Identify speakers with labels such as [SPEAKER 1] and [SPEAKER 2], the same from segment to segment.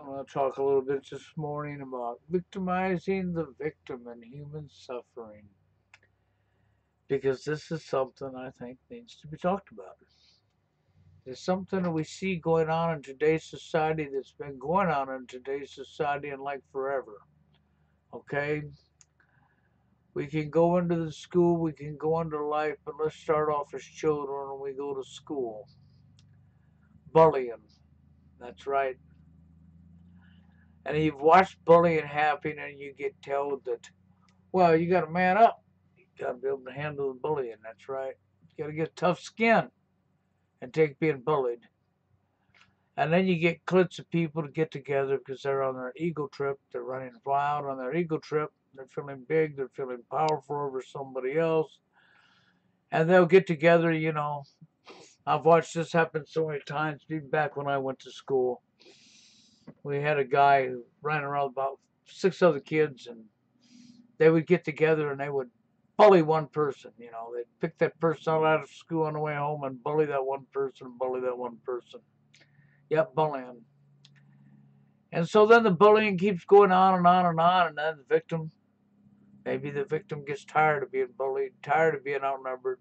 [SPEAKER 1] I'm going to talk a little bit this morning about victimizing the victim and human suffering because this is something I think needs to be talked about. It's something that we see going on in today's society that's been going on in today's society and like forever. Okay? We can go into the school, we can go into life, but let's start off as children when we go to school. Bullying. That's right. And you've watched bullying happen and you get told that, well, you got to man up. You got to be able to handle the bullying. That's right. You got to get tough skin and take being bullied. And then you get cliques of people to get together because they're on their ego trip. They're running wild on their ego trip. They're feeling big. They're feeling powerful over somebody else. And they'll get together, I've watched this happen so many times, even back when I went to school. We had a guy who ran around about 6 other kids, and they would get together and they would bully one person. They'd pick that person out of school on the way home and bully that one person, bully that one person. Yep, bullying. And so then the bullying keeps going on and on and on, and then maybe the victim gets tired of being bullied, tired of being outnumbered.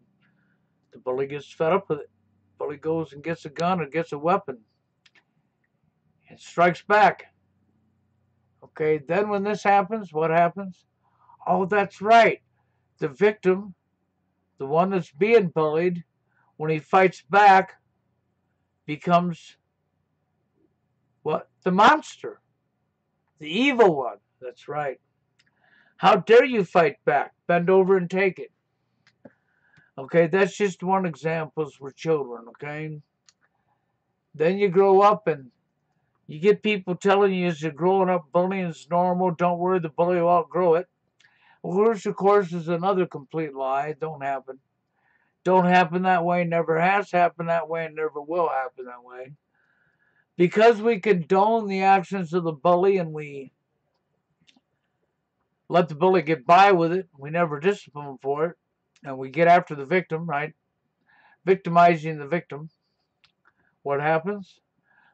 [SPEAKER 1] The bully gets fed up with it. The bully goes and gets a gun or gets a weapon and strikes back. Okay, then when this happens, what happens? Oh, that's right. The victim, the one that's being bullied, when he fights back, becomes what? The monster. The evil one. That's right. How dare you fight back? Bend over and take it. Okay, that's just one example for children, okay? Then you grow up and you get people telling you as you're growing up, bullying is normal. Don't worry, the bully will outgrow it. Which, of course, is another complete lie. It don't happen. Don't happen that way, never has happened that way, and never will happen that way. Because we condone the actions of the bully and we let the bully get by with it, we never discipline him for it, and we get after the victim, right? Victimizing the victim. What happens?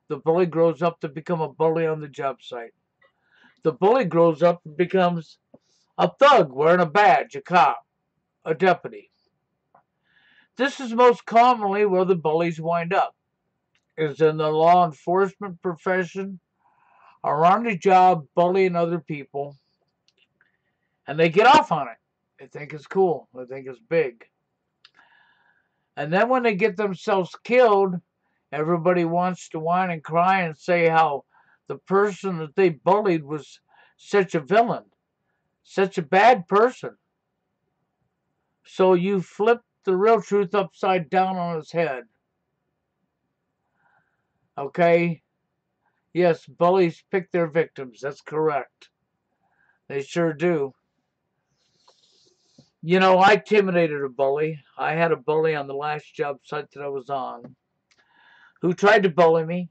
[SPEAKER 1] The bully grows up to become a bully on the job site. The bully grows up and becomes a thug wearing a badge, a cop, a deputy. This is most commonly where the bullies wind up, is in the law enforcement profession or on the job bullying other people, and they get off on it. They think it's cool. They think it's big. And then when they get themselves killed, everybody wants to whine and cry and say how the person that they bullied was such a villain, such a bad person. So you flip the real truth upside down on its head. Okay? Yes, bullies pick their victims. That's correct. They sure do. I intimidated a bully. I had a bully on the last job site that I was on who tried to bully me.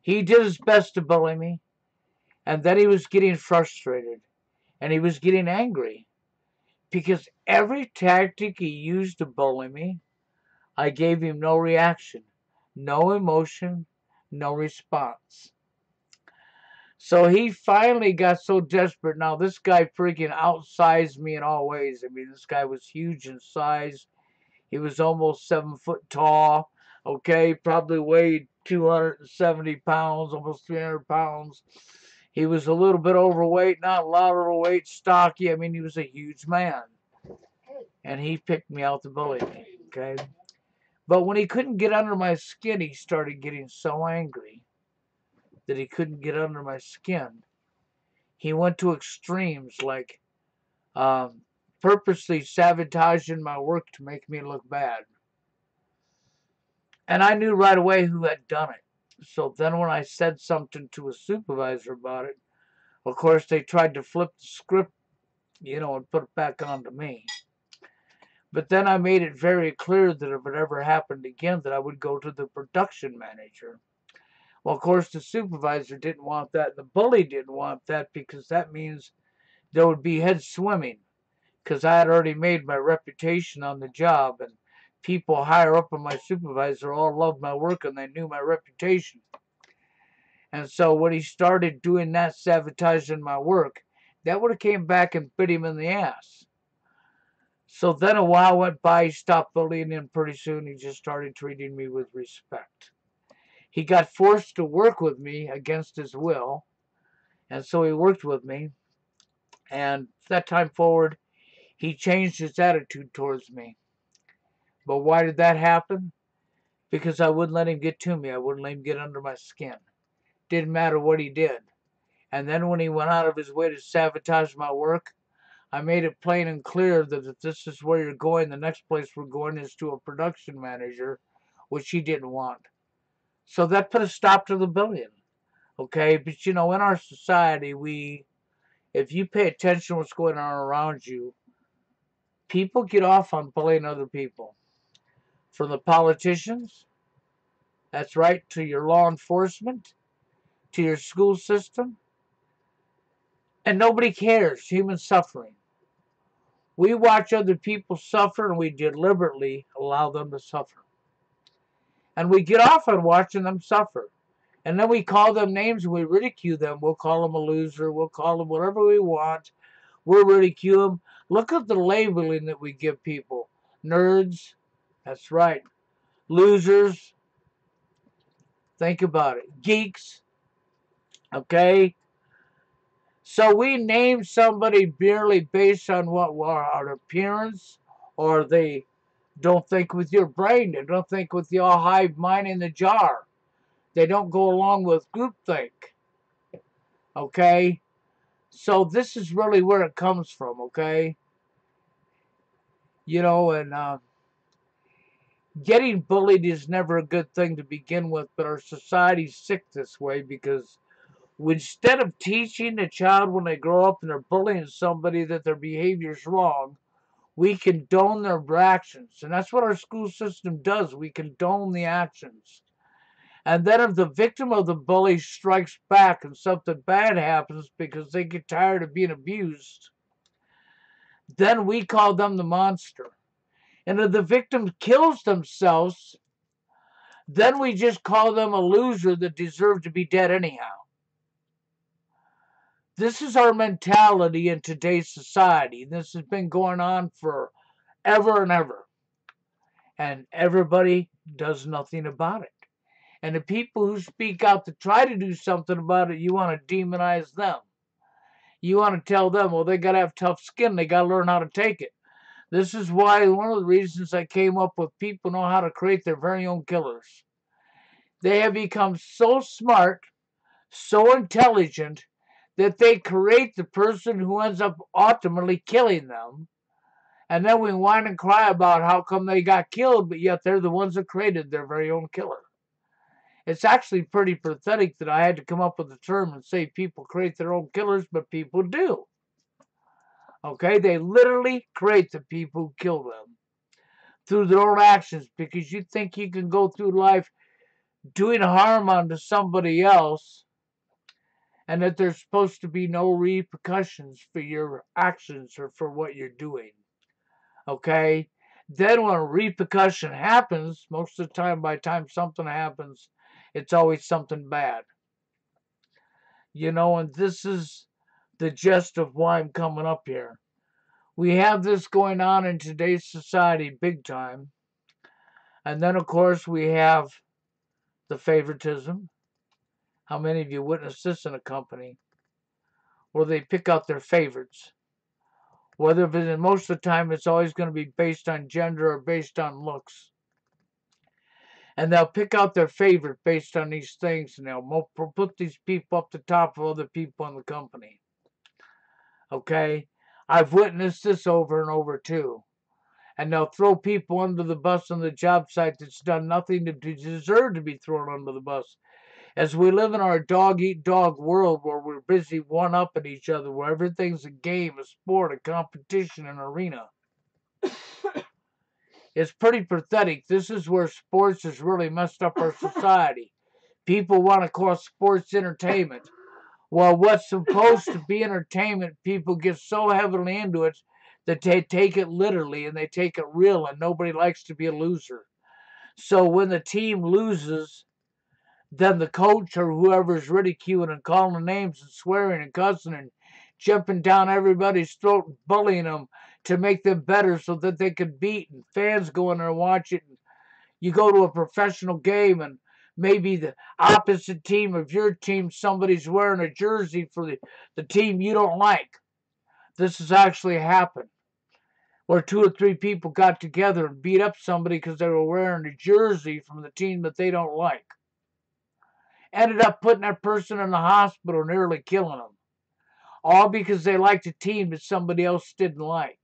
[SPEAKER 1] He did his best to bully me. And then he was getting frustrated. And he was getting angry. Because every tactic he used to bully me, I gave him no reaction, no emotion, no response. So he finally got so desperate. Now, this guy freaking outsized me in all ways. I mean, this guy was huge in size. He was almost 7 foot tall. Okay, probably weighed 270 pounds, almost 300 pounds. He was a little bit overweight, not a lot overweight, stocky. I mean, he was a huge man. And he picked me out to bully me. Okay. But when he couldn't get under my skin, he started getting so angry that he couldn't get under my skin. He went to extremes like purposely sabotaging my work to make me look bad. And I knew right away who had done it. So then when I said something to a supervisor about it, of course they tried to flip the script, and put it back onto me. But then I made it very clear that if it ever happened again, that I would go to the production manager. Well, of course, the supervisor didn't want that. The bully didn't want that because that means there would be head swimming because I had already made my reputation on the job, and people higher up on my supervisor all loved my work and they knew my reputation. And so when he started doing that, sabotaging my work, that would have came back and bit him in the ass. So then a while went by, he stopped bullying, and pretty soon he just started treating me with respect. He got forced to work with me against his will, and so he worked with me. And that time forward, he changed his attitude towards me. But why did that happen? Because I wouldn't let him get to me. I wouldn't let him get under my skin. Didn't matter what he did. And then when he went out of his way to sabotage my work, I made it plain and clear that if this is where you're going, the next place we're going is to a production manager, which he didn't want. So that put a stop to the bullying. Okay, but in our society, if you pay attention to what's going on around you, people get off on bullying other people. From the politicians, that's right, to your law enforcement, to your school system, and nobody cares. Human suffering. We watch other people suffer and we deliberately allow them to suffer. And we get off on watching them suffer. And then we call them names and we ridicule them. We'll call them a loser. We'll call them whatever we want. We'll ridicule them. Look at the labeling that we give people. Nerds. That's right. Losers. Think about it. Geeks. Okay? So we name somebody merely based on what our appearance, or they don't think with your brain. They don't think with your hive mind in the jar. They don't go along with groupthink. Okay? So this is really where it comes from, okay? And getting bullied is never a good thing to begin with, but our society's sick this way because instead of teaching a child when they grow up and they're bullying somebody that their behavior's wrong, we condone their actions. And that's what our school system does. We condone the actions. And then if the victim of the bully strikes back and something bad happens because they get tired of being abused, then we call them the monster. And if the victim kills themselves, then we just call them a loser that deserved to be dead anyhow. This is our mentality in today's society. This has been going on for ever and ever. And everybody does nothing about it. And the people who speak out to try to do something about it, you want to demonize them. You want to tell them, well, they got to have tough skin. They got to learn how to take it. This is why one of the reasons I came up with people know how to create their very own killers. They have become so smart, so intelligent, that they create the person who ends up ultimately killing them. And then we whine and cry about how come they got killed, but yet they're the ones that created their very own killer. It's actually pretty pathetic that I had to come up with the term and say people create their own killers, but people do. Okay, they literally create the people who kill them through their own actions, because you think you can go through life doing harm onto somebody else and that there's supposed to be no repercussions for your actions or for what you're doing. Okay? Then when a repercussion happens, most of the time, by the time something happens, it's always something bad. And this is the gist of why I'm coming up here. We have this going on in today's society big time. And then, of course, we have the favoritism. How many of you witnessed this in a company where they pick out their favorites? Whether most of the time it's always going to be based on gender or based on looks. And they'll pick out their favorite based on these things, and they'll put these people up the top of other people in the company. Okay? I've witnessed this over and over too. And they'll throw people under the bus on the job site that's done nothing to deserve to be thrown under the bus. As we live in our dog-eat-dog world where we're busy one-upping each other, where everything's a game, a sport, a competition, an arena. It's pretty pathetic. This is where sports has really messed up our society. People want to call sports entertainment. Well, what's supposed to be entertainment, people get so heavily into it that they take it literally and they take it real, and nobody likes to be a loser. So when the team loses, then the coach or whoever's ridiculing and calling names and swearing and cussing and jumping down everybody's throat and bullying them to make them better so that they could beat, and fans go in there and watch it. And you go to a professional game and maybe the opposite team of your team, somebody's wearing a jersey for the team you don't like. This has actually happened where two or three people got together and beat up somebody because they were wearing a jersey from the team that they don't like. Ended up putting that person in the hospital, nearly killing them. All because they liked a team that somebody else didn't like.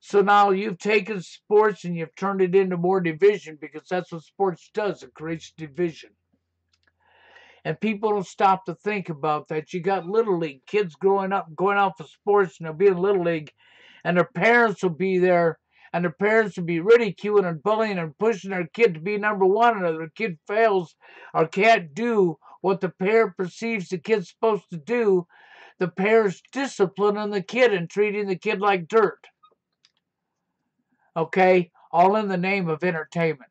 [SPEAKER 1] So now you've taken sports and you've turned it into more division, because that's what sports does. It creates division. And people don't stop to think about that. You got Little League kids growing up, going out for sports, and they'll be in Little League, and their parents will be there, and their parents will be ridiculing and bullying and pushing their kid to be number one, and if their kid fails or can't do what the parent perceives the kid's supposed to do, the parents disciplining the kid and treating the kid like dirt. Okay? All in the name of entertainment.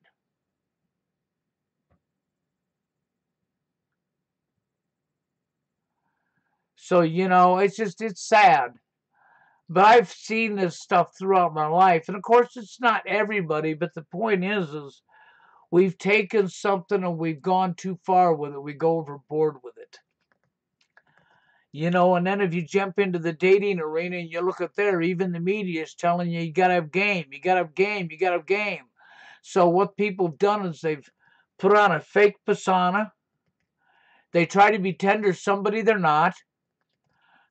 [SPEAKER 1] So, it's sad. But I've seen this stuff throughout my life. And of course, it's not everybody, but the point is we've taken something and we've gone too far with it. We go overboard with it. And then if you jump into the dating arena and you look at there, even the media is telling you, you got to have game, you got to have game, you got to have game. So what people have done is they've put on a fake persona. They try to be tender somebody they're not.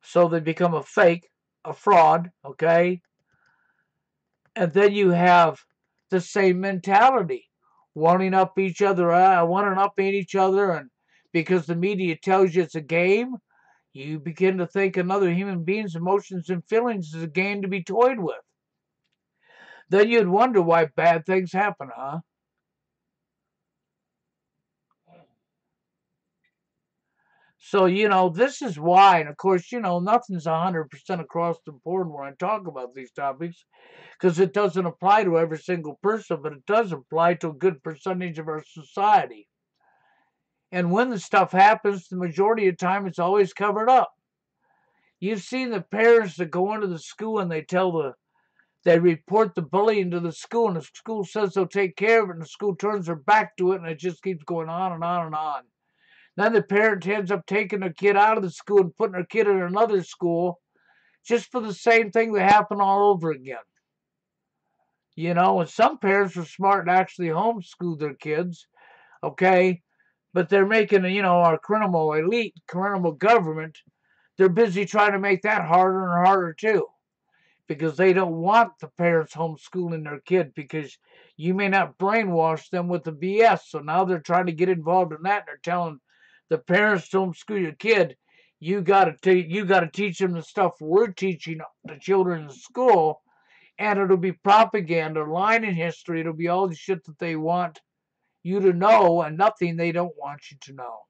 [SPEAKER 1] So they become a fake, a fraud, okay? And then you have the same mentality, wanting up each other, wanting up in each other, and because the media tells you it's a game, you begin to think another human being's emotions and feelings is a game to be toyed with. Then you'd wonder why bad things happen, huh? So, this is why, and of course, nothing's 100% across the board when I talk about these topics, because it doesn't apply to every single person, but it does apply to a good percentage of our society. And when the stuff happens, the majority of the time it's always covered up. You've seen the parents that go into the school and they report the bullying to the school, and the school says they'll take care of it, and the school turns their back to it, and it just keeps going on and on and on. Then the parent ends up taking their kid out of the school and putting their kid in another school just for the same thing that happened all over again. And some parents are smart and actually homeschool their kids, okay? But they're making, our criminal elite, criminal government, they're busy trying to make that harder and harder too, because they don't want the parents homeschooling their kid, because you may not brainwash them with the BS. So now they're trying to get involved in that, and they're telling the parents to homeschool your kid. You got to teach them the stuff we're teaching the children in school, and it'll be propaganda, line in history. It'll be all the shit that they want you to know and nothing they don't want you to know.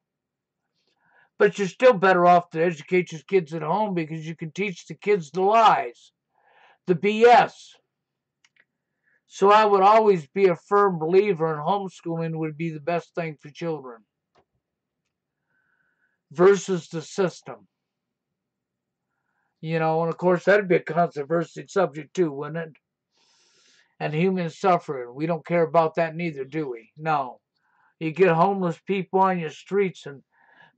[SPEAKER 1] But you're still better off to educate your kids at home, because you can teach the kids the lies, the BS. So I would always be a firm believer in homeschooling would be the best thing for children versus the system. And of course that'd be a controversial subject too, wouldn't it? And human suffering. We don't care about that neither, do we? No. You get homeless people on your streets, and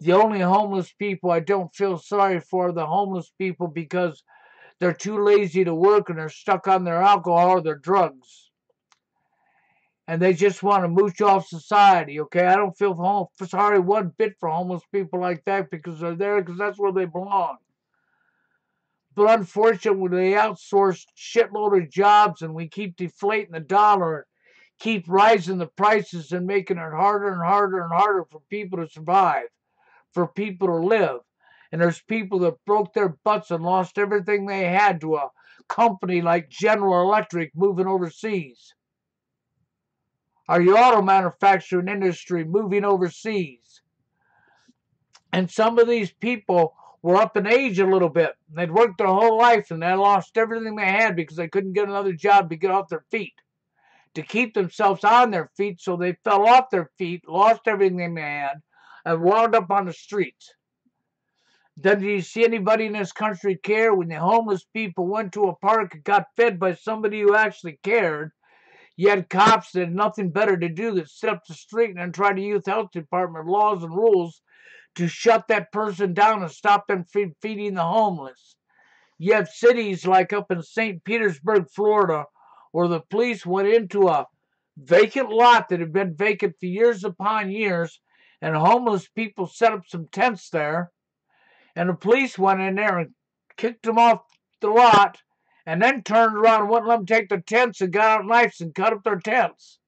[SPEAKER 1] the only homeless people I don't feel sorry for are the homeless people, because they're too lazy to work and they're stuck on their alcohol or their drugs. And they just want to mooch off society, okay? I don't feel sorry one bit for homeless people like that, because they're there because that's where they belong. But unfortunately, they outsource shitload of jobs, and we keep deflating the dollar, keep rising the prices, and making it harder and harder and harder for people to survive, for people to live. And there's people that broke their butts and lost everything they had to a company like General Electric moving overseas. Or your auto manufacturing industry moving overseas. And some of these people were up in age a little bit. They'd worked their whole life and they lost everything they had because they couldn't get another job to get off their feet. to keep themselves on their feet, so they fell off their feet, lost everything they had, and wound up on the streets. Then do you see anybody in this country care when the homeless people went to a park and got fed by somebody who actually cared? You had cops that had nothing better to do than sit up the street and then try to use health department laws and rules to shut that person down and stop them from feeding the homeless. You have cities like up in St. Petersburg, Florida, where the police went into a vacant lot that had been vacant for years upon years, and homeless people set up some tents there, and the police went in there and kicked them off the lot, and then turned around and wouldn't let them take their tents and got out knives and cut up their tents.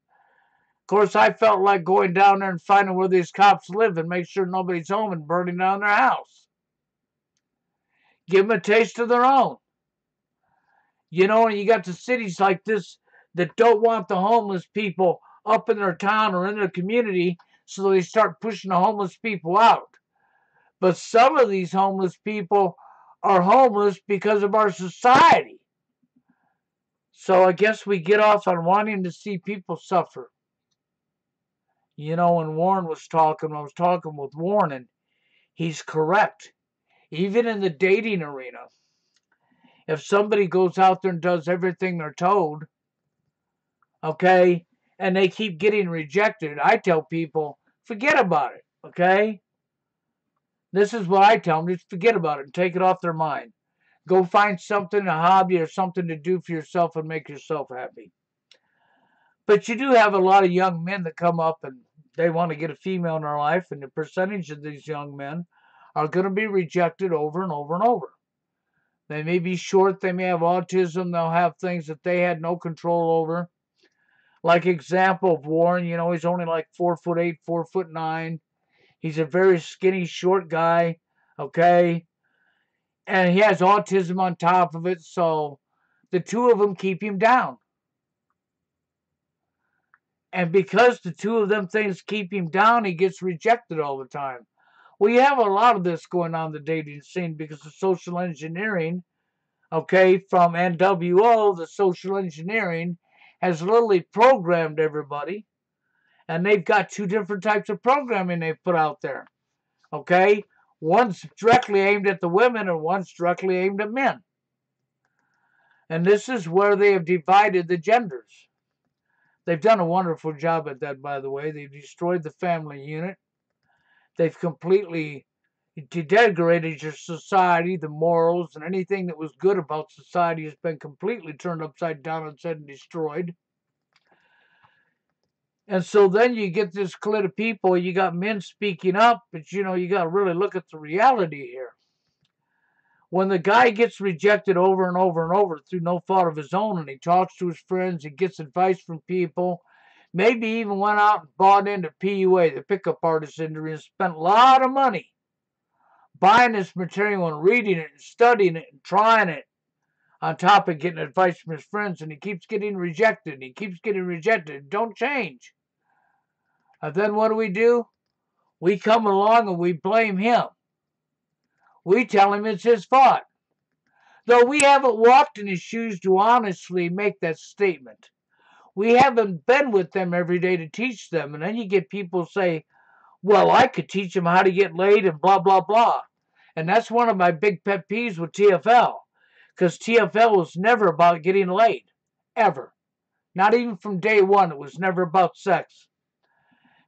[SPEAKER 1] Of course, I felt like going down there and finding where these cops live and make sure nobody's home and burning down their house. Give them a taste of their own. You know, and you got the cities like this that don't want the homeless people up in their town or in their community, so they start pushing the homeless people out. But some of these homeless people are homeless because of our society. So I guess we get off on wanting to see people suffer. You know, when Warren was talking, I was talking with Warren, and he's correct. Even in the dating arena, if somebody goes out there and does everything they're told, okay, and they keep getting rejected, I tell people, forget about it, okay? This is what I tell them, just forget about it and take it off their mind. Go find something, a hobby or something to do for yourself and make yourself happy. But you do have a lot of young men that come up and they want to get a female in their life, and the percentage of these young men are going to be rejected over and over and over. They may be short, they may have autism, they'll have things that they had no control over. Like example of Warren, you know, he's only like 4'8", 4'9". He's a very skinny, short guy, okay? And he has autism on top of it, so the two of them keep him down. And because the two of them things keep him down, he gets rejected all the time. Well, you have a lot of this going on in the dating scene because of social engineering, okay, from NWO. The social engineering has literally programmed everybody, and they've got two different types of programming they've put out there, okay? One's directly aimed at the women and one's directly aimed at men. And this is where they have divided the genders. They've done a wonderful job at that, by the way. They've destroyed the family unit. They've completely degraded your society, the morals, and anything that was good about society has been completely turned upside down and said and destroyed. And so then you get this clit of people, you got men speaking up, but you know, you got to really look at the reality here. When the guy gets rejected over and over and over through no fault of his own, and he talks to his friends, he gets advice from people, maybe even went out and bought into PUA, the pickup artist industry, and spent a lot of money buying this material and reading it and studying it and trying it, on top of getting advice from his friends, and he keeps getting rejected, and he keeps getting rejected. Don't change. And then what do? We come along and we blame him. We tell him it's his fault. Though we haven't walked in his shoes to honestly make that statement. We haven't been with them every day to teach them. And then you get people say, well, I could teach them how to get laid and blah, blah, blah. And that's one of my big pet peeves with TFL. Because TFL was never about getting laid. Ever. Not even from day one. It was never about sex.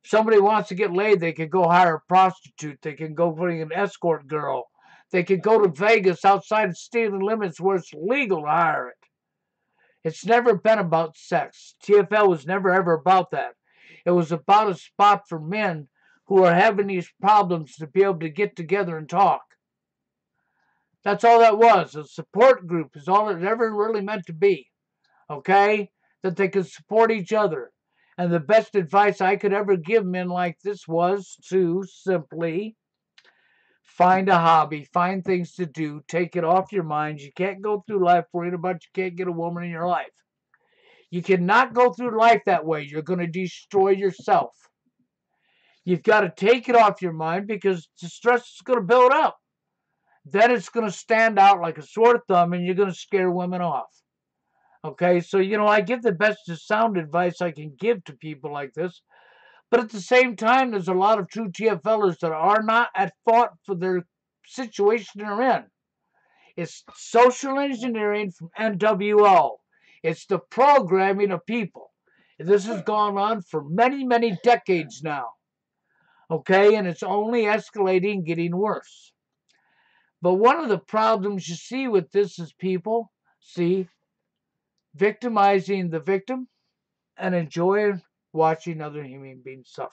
[SPEAKER 1] If somebody wants to get laid, they can go hire a prostitute. They can go bring an escort girl. They could go to Vegas outside of state limits where it's legal to hire it. It's never been about sex. TFL was never ever about that. It was about a spot for men who are having these problems to be able to get together and talk. That's all that was. A support group is all it ever really meant to be. Okay? That they could support each other. And the best advice I could ever give men like this was to simply find a hobby, find things to do, take it off your mind. You can't go through life worrying about you can't get a woman in your life. You cannot go through life that way. You're going to destroy yourself. You've got to take it off your mind because the stress is going to build up. Then it's going to stand out like a sore thumb and you're going to scare women off. Okay, so I give the best of sound advice I can give to people like this. But at the same time, there's a lot of true TFLers that are not at fault for their situation they're in. It's social engineering from NWO. It's the programming of people. This has gone on for many, many decades now. Okay, and it's only escalating, getting worse. But one of the problems you see with this is people see victimizing the victim and enjoying watching other human beings suffer.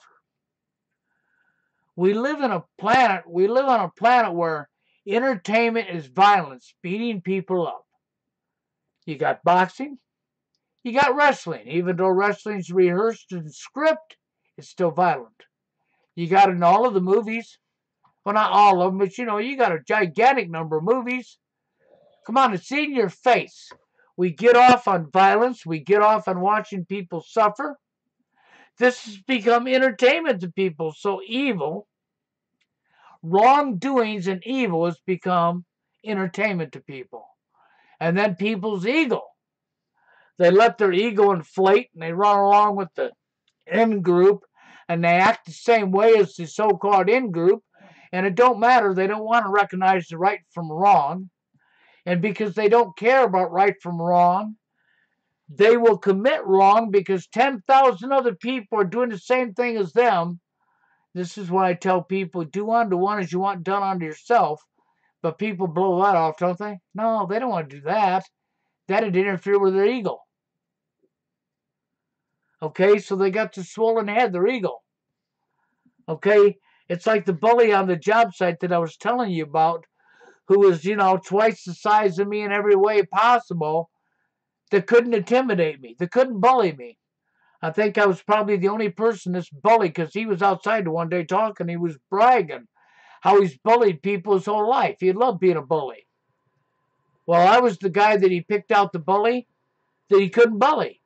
[SPEAKER 1] We live on a planet where entertainment is violence, beating people up. You got boxing, you got wrestling. Even though wrestling's rehearsed and script, it's still violent. You got in all of the movies. Well, not all of them, but you got a gigantic number of movies. Come on, it's in your face. We get off on violence. We get off on watching people suffer. This has become entertainment to people. So evil, wrongdoings and evil has become entertainment to people. And then people's ego. They let their ego inflate and they run along with the in group and they act the same way as the so-called in group. And it don't matter. They don't want to recognize the right from wrong. And because they don't care about right from wrong, they will commit wrong because 10,000 other people are doing the same thing as them. This is why I tell people, do unto one as you want done unto yourself. But people blow that off, don't they? No, they don't want to do that. That'd interfere with their ego. Okay, so they got the swollen head, their ego. Okay, it's like the bully on the job site that I was telling you about, who was, twice the size of me in every way possible, that couldn't intimidate me, that couldn't bully me. I think I was probably the only person that's bullied because he was outside one day talking. He was bragging how he's bullied people his whole life. He loved being a bully. Well, I was the guy that he picked out the bully that he couldn't bully.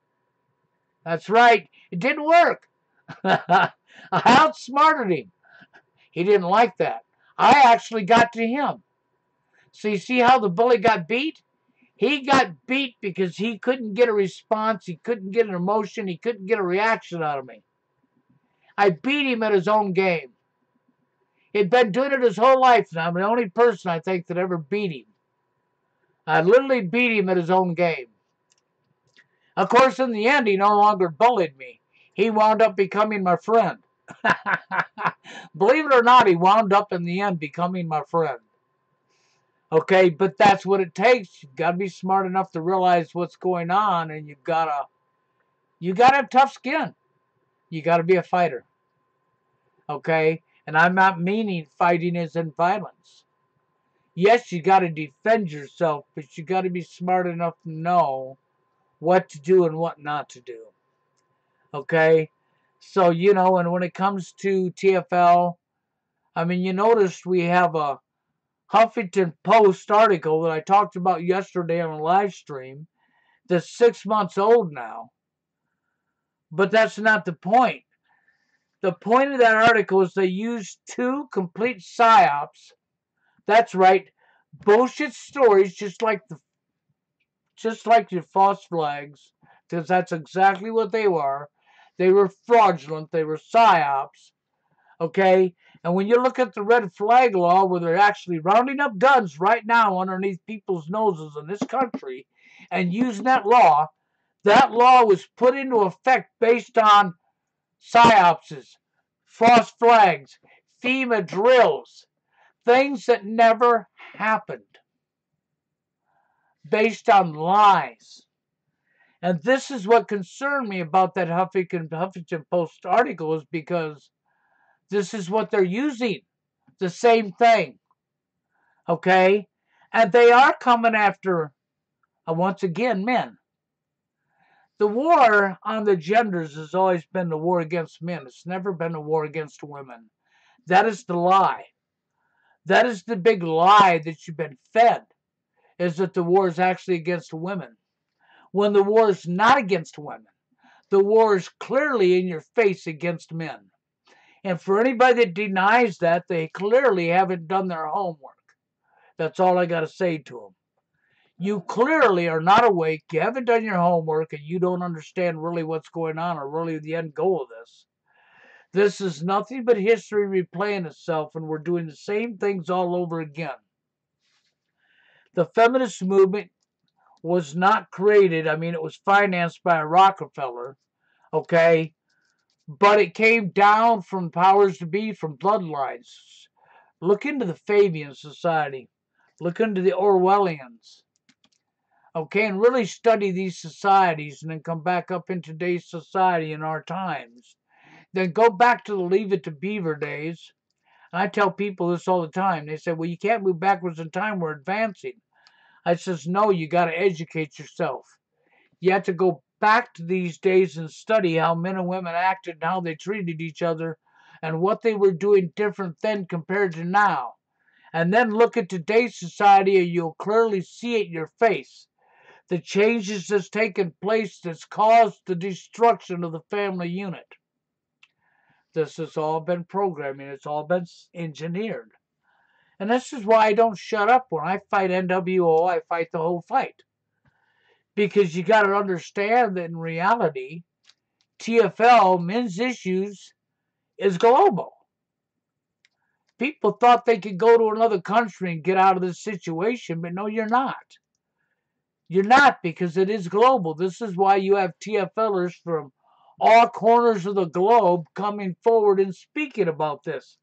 [SPEAKER 1] That's right. It didn't work. I outsmarted him. He didn't like that. I actually got to him. So you see how the bully got beat? He got beat because he couldn't get a response. He couldn't get an emotion. He couldn't get a reaction out of me. I beat him at his own game. He'd been doing it his whole life, and I'm the only person I think that ever beat him. I literally beat him at his own game. Of course, in the end, he no longer bullied me. He wound up becoming my friend. Believe it or not, he wound up in the end becoming my friend. Okay, but that's what it takes. You've got to be smart enough to realize what's going on, and you gotta have tough skin. You gotta be a fighter. Okay, and I'm not meaning fighting as in violence. Yes, you gotta defend yourself, but you gotta be smart enough to know what to do and what not to do. Okay, so and when it comes to TFL, I mean, you noticed we have a Huffington Post article that I talked about yesterday on a live stream that's 6 months old now. But that's not the point. The point of that article is they used two complete psyops. That's right, bullshit stories, just like your false flags, because that's exactly what they were. They were fraudulent. They were psyops. Okay? And when you look at the red flag law, where they're actually rounding up guns right now underneath people's noses in this country and using that law was put into effect based on psyopses, false flags, FEMA drills, things that never happened, based on lies. And this is what concerned me about that Huffington Post article, is because this is what they're using. The same thing. Okay? And they are coming after, once again, men. The war on the genders has always been the war against men. It's never been a war against women. That is the lie. That is the big lie that you've been fed, is that the war is actually against women. When the war is not against women. The war is clearly in your face against men. And for anybody that denies that, they clearly haven't done their homework. That's all I got to say to them. You clearly are not awake, you haven't done your homework, and you don't understand really what's going on or really the end goal of this. This is nothing but history replaying itself, and we're doing the same things all over again. The feminist movement was not created, I mean, it was financed by Rockefeller, okay? But it came down from powers to be, from bloodlines. Look into the Fabian Society. Look into the Orwellians. Okay, and really study these societies and then come back up in today's society in our times. Then go back to the Leave It to Beaver days. And I tell people this all the time. They say, well, you can't move backwards in time. We're advancing. I says, no, you got to educate yourself. You have to go back to these days and study how men and women acted and how they treated each other and what they were doing different then compared to now. And then look at today's society and you'll clearly see it in your face. The changes that's taken place that's caused the destruction of the family unit. This has all been programming. It's all been engineered. And this is why I don't shut up when I fight NWO. I fight the whole fight. Because you got to understand that in reality, TFL, Men's Issues, is global. People thought they could go to another country and get out of this situation, but no, you're not. You're not, because it is global. This is why you have TFLers from all corners of the globe coming forward and speaking about this.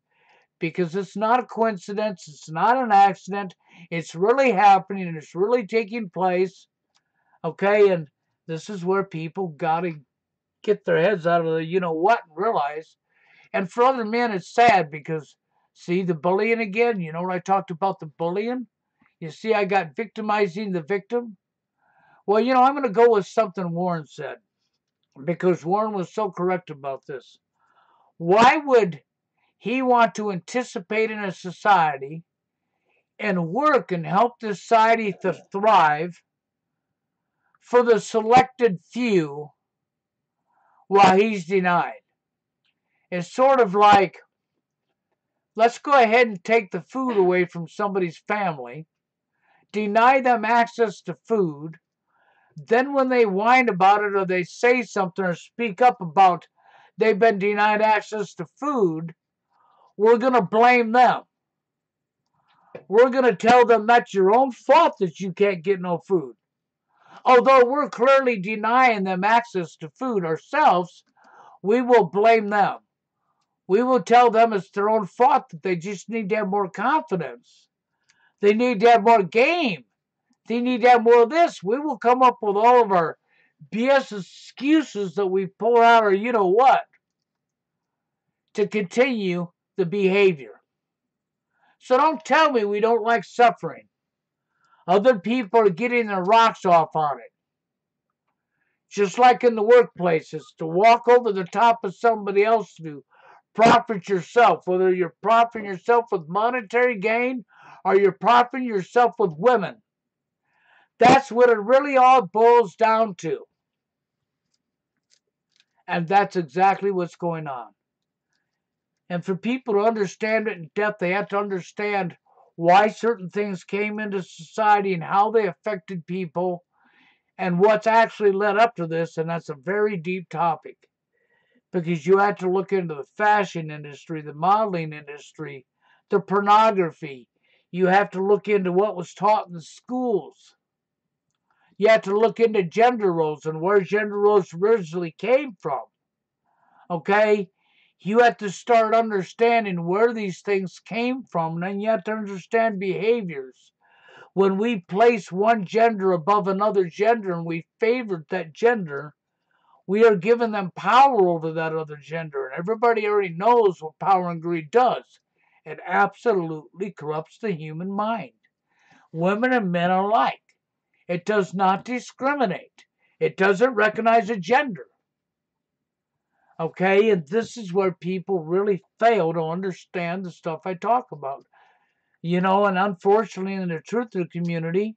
[SPEAKER 1] Because it's not a coincidence, it's not an accident, it's really happening and it's really taking place. Okay, and this is where people got to get their heads out of the you know what and realize. And for other men, it's sad because, see, the bullying again, you know what I talked about the bullying? You see, I got victimizing the victim. Well, you know, I'm going to go with something Warren said because Warren was so correct about this. Why would he want to anticipate in a society and work and help the society to thrive for the selected few while he's denied? It's sort of like, let's go ahead and take the food away from somebody's family, deny them access to food, then when they whine about it or they say something or speak up about they've been denied access to food, we're going to blame them. We're going to tell them that's your own fault that you can't get no food. Although we're clearly denying them access to food ourselves, we will blame them. We will tell them it's their own fault, that they just need to have more confidence. They need to have more game. They need to have more of this. We will come up with all of our BS excuses that we pull out or you know what to continue the behavior. So don't tell me we don't like suffering. Other people are getting their rocks off on it. Just like in the workplaces, to walk over the top of somebody else to profit yourself, whether you're profiting yourself with monetary gain or you're profiting yourself with women. That's what it really all boils down to. And that's exactly what's going on. And for people to understand it in depth, they have to understand why certain things came into society and how they affected people and what's actually led up to this. And that's a very deep topic because you have to look into the fashion industry, the modeling industry, the pornography. You have to look into what was taught in the schools. You have to look into gender roles and where gender roles originally came from. Okay? You have to start understanding where these things came from, and then you have to understand behaviors. When we place one gender above another gender and we favored that gender, we are giving them power over that other gender. And everybody already knows what power and greed does. It absolutely corrupts the human mind. Women and men alike. It does not discriminate. It doesn't recognize a gender. Okay, and this is where people really fail to understand the stuff I talk about. You know, and unfortunately in the truther community,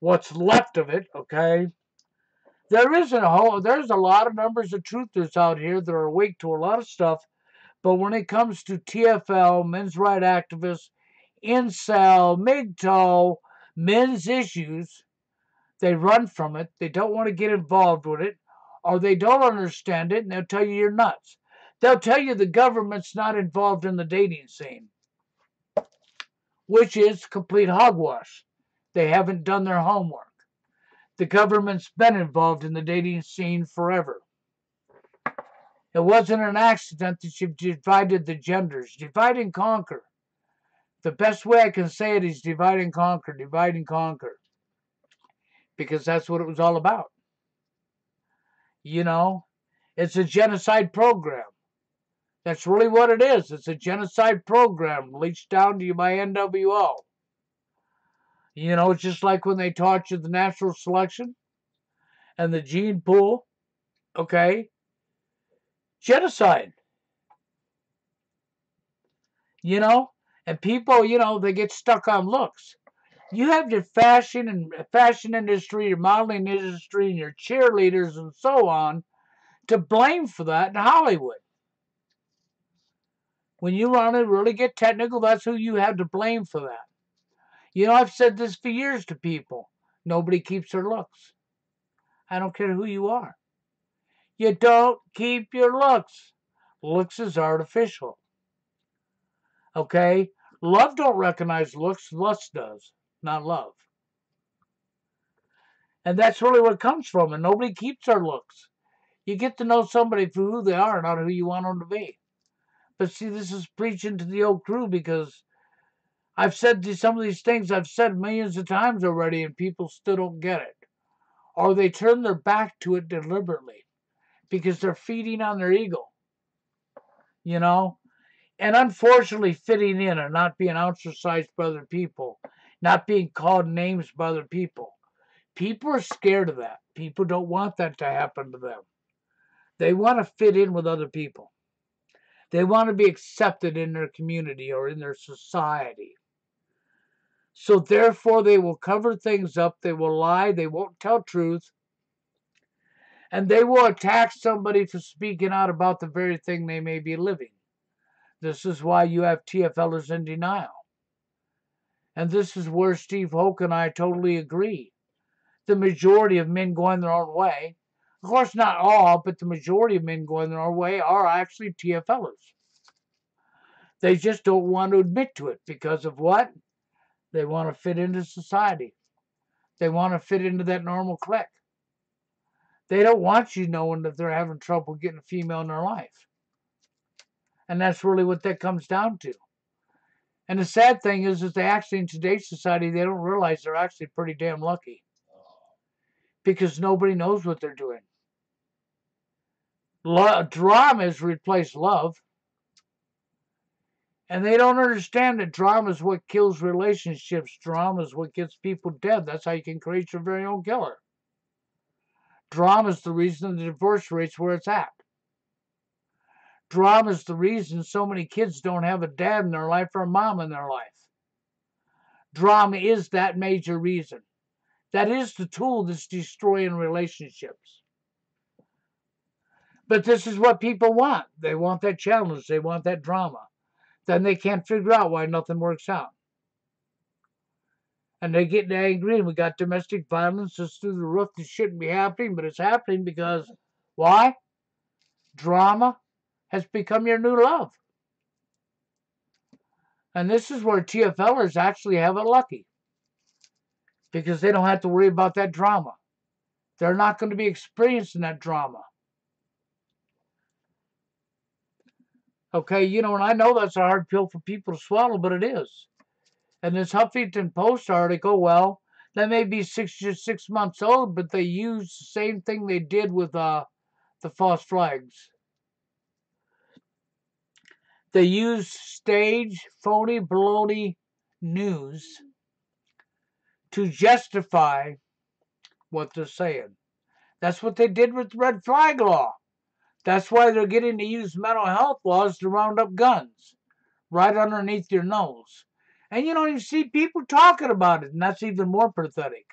[SPEAKER 1] what's left of it, okay, there's a lot of numbers of truthers out here that are awake to a lot of stuff, but when it comes to TFL, men's right activists, incel, MGTOW, men's issues, They run from it. They don't want to get involved with it, or they don't understand it, and they'll tell you you're nuts. They'll tell you the government's not involved in the dating scene, which is complete hogwash. They haven't done their homework. The government's been involved in the dating scene forever. It wasn't an accident that you've divided the genders. Divide and conquer. The best way I can say it is divide and conquer, divide and conquer. Because that's what it was all about. You know, it's a genocide program. That's really what it is. It's a genocide program leached down to you by NWO. You know, it's just like when they taught you the natural selection and the gene pool. Okay? Genocide. You know? And people, you know, they get stuck on looks. You have your fashion industry, your modeling industry, and your cheerleaders and so on to blame for that in Hollywood. When you want to really get technical, that's who you have to blame for that. You know, I've said this for years to people. Nobody keeps their looks. I don't care who you are. You don't keep your looks. Looks is artificial. Okay? Love don't recognize looks. Lust does, not love. And that's really what it comes from. And nobody keeps their looks. You get to know somebody for who they are, not who you want them to be. But see, this is preaching to the old crew because I've said some of these things I've said millions of times already, and people still don't get it. Or they turn their back to it deliberately because they're feeding on their ego. You know? And unfortunately, fitting in and not being ostracized by other people, not being called names by other people. People are scared of that. People don't want that to happen to them. They want to fit in with other people. They want to be accepted in their community or in their society. So therefore, they will cover things up. They will lie. They won't tell truth. And they will attack somebody for speaking out about the very thing they may be living. This is why you have TFLers in denial. And this is where Steve Hoke and I totally agree. The majority of men going their own way, of course not all, but the majority of men going their own way are actually TFLers. They just don't want to admit to it because of what? They want to fit into society. They want to fit into that normal clique. They don't want you knowing that they're having trouble getting a female in their life. And that's really what that comes down to. And the sad thing is they actually, in today's society, they don't realize they're actually pretty damn lucky. Because nobody knows what they're doing. Drama has replaced love. And they don't understand that drama is what kills relationships. Drama is what gets people dead. That's how you can create your very own killer. Drama is the reason the divorce rate's where it's at. Drama is the reason so many kids don't have a dad in their life or a mom in their life. Drama is that major reason. That is the tool that's destroying relationships. But this is what people want. They want that challenge. They want that drama. Then they can't figure out why nothing works out. And they get angry, and we got domestic violence that's through the roof that shouldn't be happening, but it's happening because, why? Drama has become your new love. And this is where TFLers actually have it lucky. Because they don't have to worry about that drama. They're not going to be experiencing that drama. Okay, you know, and I know that's a hard pill for people to swallow, but it is. And this Huffington Post article, well, that may be 6 months old, but they used the same thing they did with the false flags. They used stage, phony, baloney news to justify what they're saying. That's what they did with the red flag law. That's why they're getting to use mental health laws to round up guns right underneath your nose. And you don't even see people talking about it, and that's even more pathetic.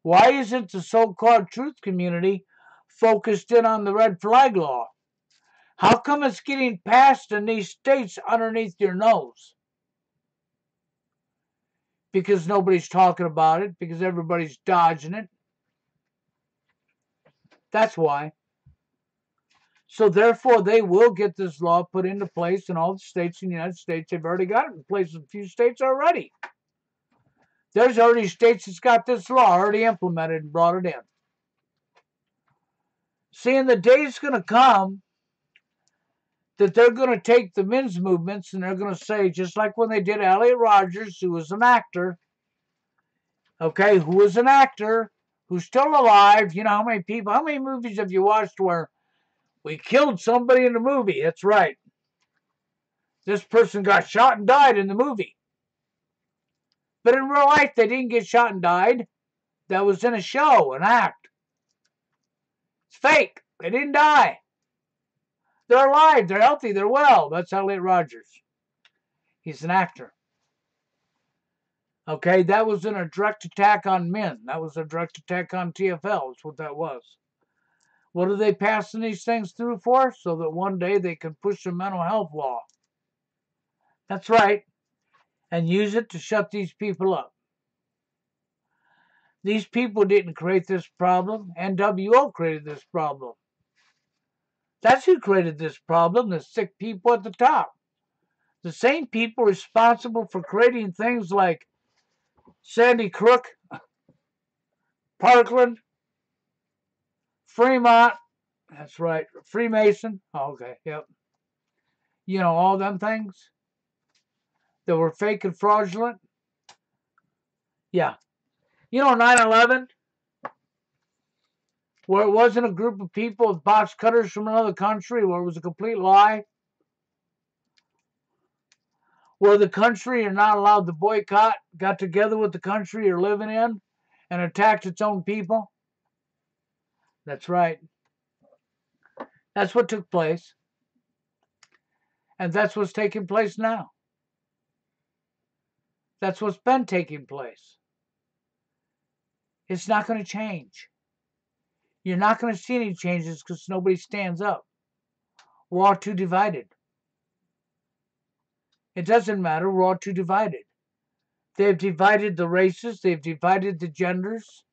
[SPEAKER 1] Why isn't the so-called truth community focused in on the red flag law? How come it's getting passed in these states underneath your nose? Because nobody's talking about it, because everybody's dodging it. That's why. So therefore, they will get this law put into place in all the states in the United States. They've already got it in place in a few states already. There's already states that's got this law already implemented and brought it in. Seeing the day's going to come that they're going to take the men's movements and they're going to say, just like when they did Elliot Rodgers, who was an actor, okay, who was an actor, who's still alive. You know, how many movies have you watched where we killed somebody in the movie? That's right. This person got shot and died in the movie. But in real life, they didn't get shot and died. That was in a show, an act. It's fake. They didn't die. They're alive. They're healthy. They're well. That's Elliot Rodgers. He's an actor. Okay, that was in a direct attack on men. That was a direct attack on TFL. That's what that was. What are they passing these things through for? So that one day they can push a mental health law. That's right. And use it to shut these people up. These people didn't create this problem. NWO created this problem. That's who created this problem, the sick people at the top. The same people responsible for creating things like Sandy Crook, Parkland, Fremont, that's right, Freemason, okay, yep. You know, all them things that were fake and fraudulent. Yeah. You know, 9/11, where it wasn't a group of people with box cutters from another country, where it was a complete lie, where the country you're not allowed to boycott got together with the country you're living in and attacked its own people. That's right. That's what took place. And that's what's taking place now. That's what's been taking place. It's not going to change. You're not going to see any changes because nobody stands up. We're all too divided. It doesn't matter. We're all too divided. They've divided the races. They've divided the genders.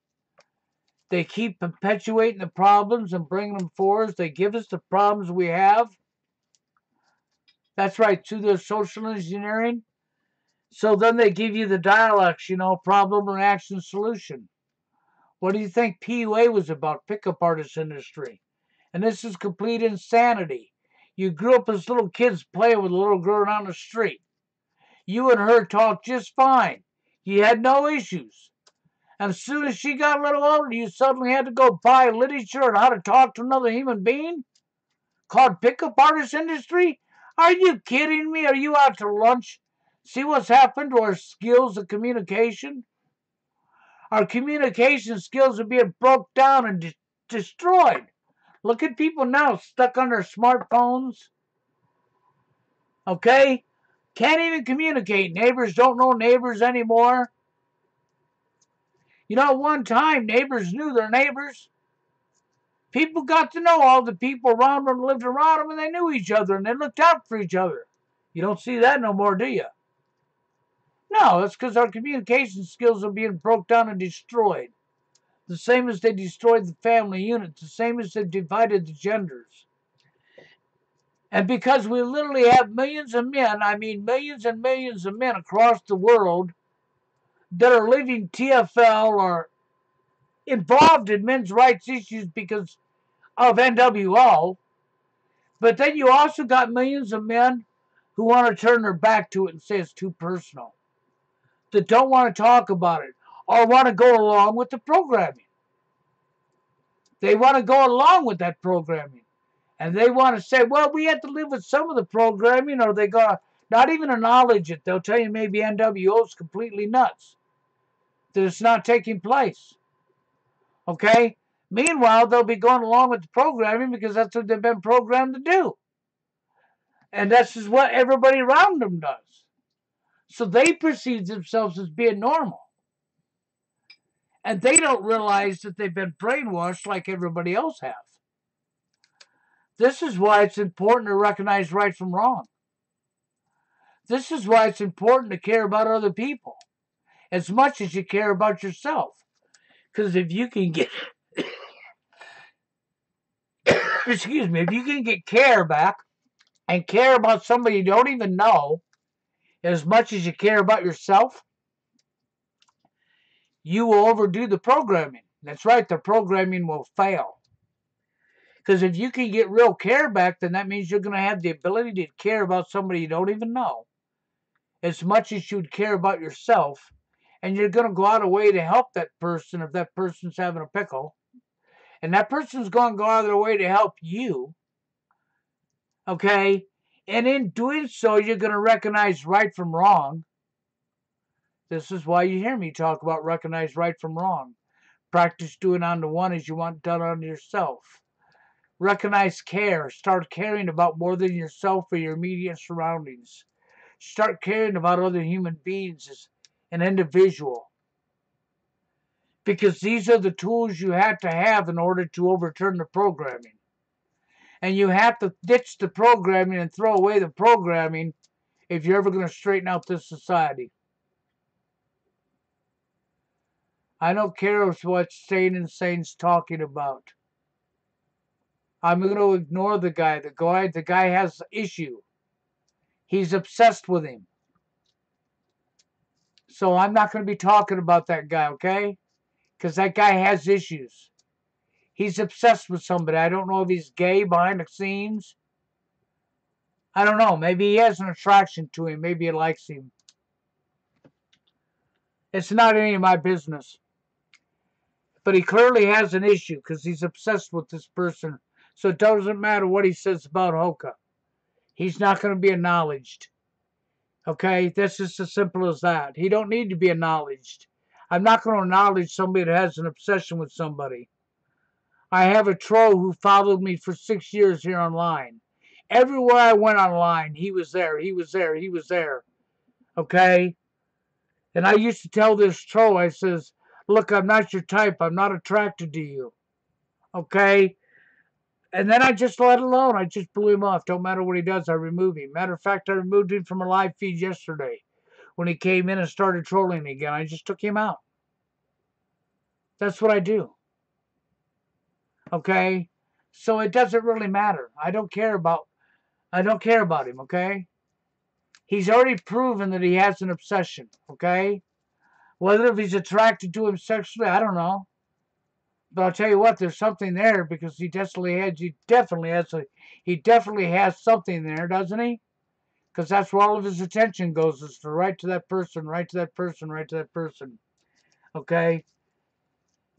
[SPEAKER 1] They keep perpetuating the problems and bringing them forward. They give us the problems we have. That's right, through their social engineering. So then they give you the dialects, you know, problem, reaction, solution. What do you think PUA was about? Pickup artist industry. And this is complete insanity. You grew up as little kids playing with a little girl down the street. You and her talked just fine. You had no issues. And as soon as she got a little older, you suddenly had to go buy literature on how to talk to another human being? Called pickup artist industry? Are you kidding me? Are you out to lunch? See what's happened to our skills of communication? Our communication skills are being broke down and destroyed. Look at people now stuck on their smartphones. Okay? Can't even communicate. Neighbors don't know neighbors anymore. You know, at one time, neighbors knew their neighbors. People got to know all the people around them, lived around them, and they knew each other, and they looked out for each other. You don't see that no more, do you? No, that's because our communication skills are being broke down and destroyed. The same as they destroyed the family unit, the same as they divided the genders. And because we literally have millions of men, I mean millions and millions of men across the world that are living TFL or involved in men's rights issues because of NWO, but then you also got millions of men who want to turn their back to it and say it's too personal, that don't want to talk about it or want to go along with the programming. They want to go along with that programming. And they want to say, well, we have to live with some of the programming, or they go not even acknowledge it. They'll tell you maybe NWO is completely nuts, that it's not taking place. Okay? Meanwhile, they'll be going along with the programming because that's what they've been programmed to do. And that's just what everybody around them does. So they perceive themselves as being normal. And they don't realize that they've been brainwashed like everybody else has. This is why it's important to recognize right from wrong. This is why it's important to care about other people as much as you care about yourself. Because if you can get excuse me, if you can get care back and care about somebody you don't even know as much as you care about yourself, you will overdo the programming. That's right, the programming will fail. Because if you can get real care back, then that means you're going to have the ability to care about somebody you don't even know as much as you'd care about yourself. And you're going to go out of the way to help that person if that person's having a pickle. And that person's going to go out of their way to help you. Okay? And in doing so, you're going to recognize right from wrong. This is why you hear me talk about recognize right from wrong. Practice doing unto one as you want done unto yourself. Recognize care. Start caring about more than yourself or your immediate surroundings. Start caring about other human beings as an individual. Because these are the tools you have to have in order to overturn the programming. And you have to ditch the programming and throw away the programming if you're ever going to straighten out this society. I don't care what sane and sane's talking about. I'm going to ignore the guy. The guy has issue. He's obsessed with him. So I'm not going to be talking about that guy, okay? Because that guy has issues. He's obsessed with somebody. I don't know if he's gay behind the scenes. I don't know. Maybe he has an attraction to him. Maybe he likes him. It's not any of my business. But he clearly has an issue because he's obsessed with this person. So it doesn't matter what he says about Hoka. He's not going to be acknowledged. Okay? That's just as simple as that. He don't need to be acknowledged. I'm not going to acknowledge somebody that has an obsession with somebody. I have a troll who followed me for 6 years here online. Everywhere I went online, he was there, he was there, he was there. Okay? And I used to tell this troll, I says, look, I'm not your type. I'm not attracted to you. Okay? And then I just let it alone. I just blew him off. Don't matter what he does, I remove him. Matter of fact, I removed him from a live feed yesterday. When he came in and started trolling me again, I just took him out. That's what I do. Okay? So it doesn't really matter. I don't care about him, okay? He's already proven that he has an obsession, okay? Whether if he's attracted to him sexually, I don't know. But I'll tell you what, there's something there because he definitely has something there, doesn't he? Because that's where all of his attention goes, is to right to that person, right to that person, right to that person. Okay?